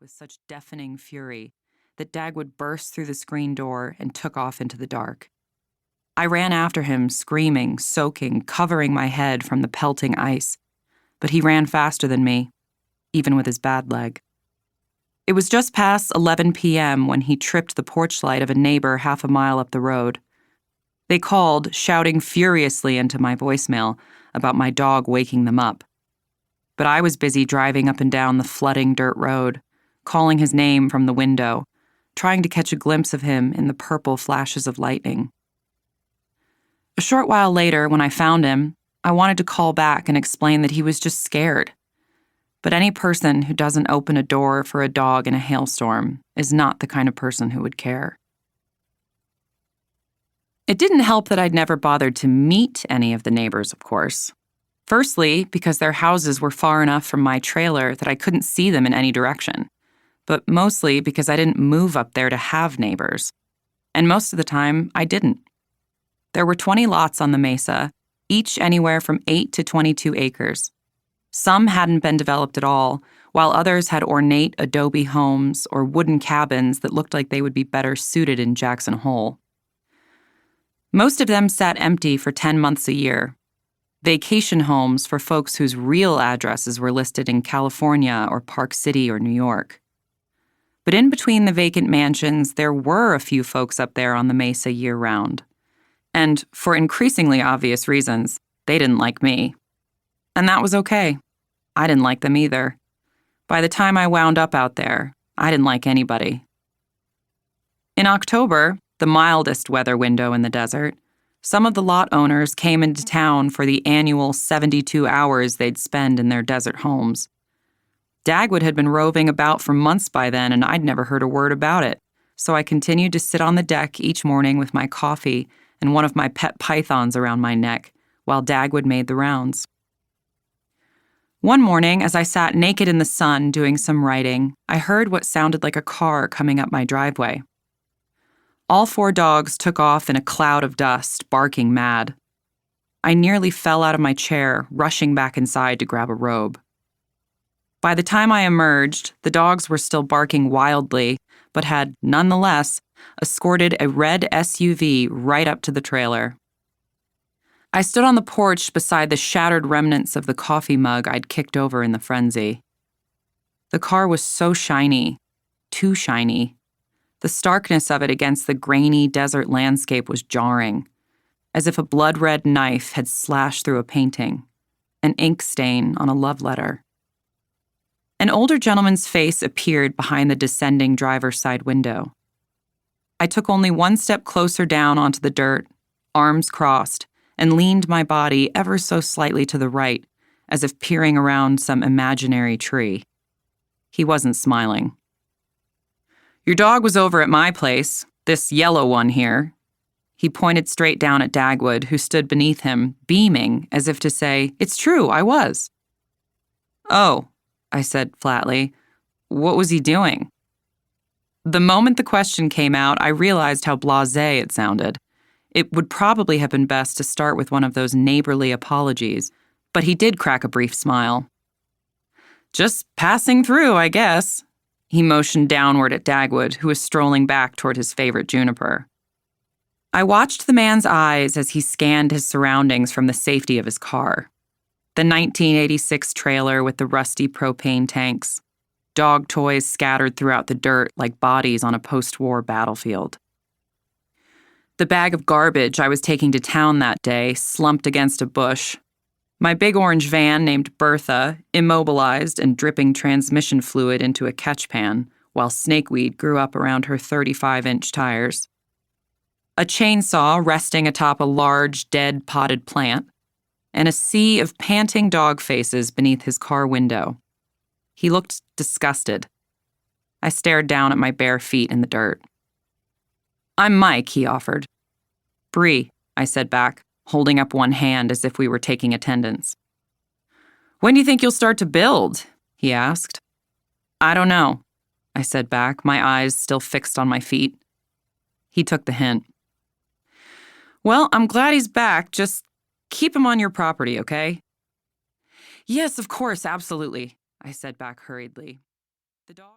with such deafening fury that Dagwood burst through the screen door and took off into the dark. I ran after him, screaming, soaking, covering my head from the pelting ice, but he ran faster than me, even with his bad leg. It was just past 11 p.m. when he tripped the porch light of a neighbor half a mile up the road. They called, shouting furiously into my voicemail about my dog waking them up. But I was busy driving up and down the flooding dirt road, calling his name from the window, trying to catch a glimpse of him in the purple flashes of lightning. A short while later, when I found him, I wanted to call back and explain that he was just scared. But any person who doesn't open a door for a dog in a hailstorm is not the kind of person who would care. It didn't help that I'd never bothered to meet any of the neighbors, of course. Firstly, because their houses were far enough from my trailer that I couldn't see them in any direction. But mostly because I didn't move up there to have neighbors. And most of the time, I didn't. There were 20 lots on the mesa, each anywhere from 8 to 22 acres. Some hadn't been developed at all, while others had ornate adobe homes or wooden cabins that looked like they would be better suited in Jackson Hole. Most of them sat empty for 10 months a year. Vacation homes for folks whose real addresses were listed in California or Park City or New York. But in between the vacant mansions, there were a few folks up there on the mesa year-round. And for increasingly obvious reasons, they didn't like me. And that was okay. I didn't like them either. By the time I wound up out there, I didn't like anybody. In October, the mildest weather window in the desert, some of the lot owners came into town for the annual 72 hours they'd spend in their desert homes. Dagwood had been roving about for months by then, and I'd never heard a word about it, so I continued to sit on the deck each morning with my coffee and one of my pet pythons around my neck, while Dagwood made the rounds. One morning, as I sat naked in the sun doing some writing, I heard what sounded like a car coming up my driveway. All 4 dogs took off in a cloud of dust, barking mad. I nearly fell out of my chair, rushing back inside to grab a robe. By the time I emerged, the dogs were still barking wildly, but had, nonetheless, escorted a red SUV right up to the trailer. I stood on the porch beside the shattered remnants of the coffee mug I'd kicked over in the frenzy. The car was so shiny, too shiny. The starkness of it against the grainy desert landscape was jarring, as if a blood-red knife had slashed through a painting, an ink stain on a love letter. An older gentleman's face appeared behind the descending driver's side window. I took only one step closer down onto the dirt, arms crossed, and leaned my body ever so slightly to the right, as if peering around some imaginary tree. He wasn't smiling. "Your dog was over at my place, this yellow one here." He pointed straight down at Dagwood, who stood beneath him, beaming, as if to say, "It's true, I was." "Oh," I said flatly. "What was he doing?" The moment the question came out, I realized how blasé it sounded. It would probably have been best to start with one of those neighborly apologies, but he did crack a brief smile. "Just passing through, I guess." He motioned downward at Dagwood, who was strolling back toward his favorite juniper. I watched the man's eyes as he scanned his surroundings from the safety of his car. The 1986 trailer with the rusty propane tanks. Dog toys scattered throughout the dirt like bodies on a post-war battlefield. The bag of garbage I was taking to town that day slumped against a bush. My big orange van named Bertha, immobilized and dripping transmission fluid into a catchpan, while snakeweed grew up around her 35-inch tires. A chainsaw resting atop a large, dead potted plant, and a sea of panting dog faces beneath his car window. He looked disgusted. I stared down at my bare feet in the dirt. "I'm Mike," he offered. "Bree," I said back, holding up one hand as if we were taking attendance. "When do you think you'll start to build?" he asked. "I don't know," I said back, my eyes still fixed on my feet. He took the hint. "Well, I'm glad he's back. Just keep him on your property, okay?" "Yes, of course, absolutely," I said back hurriedly. The dog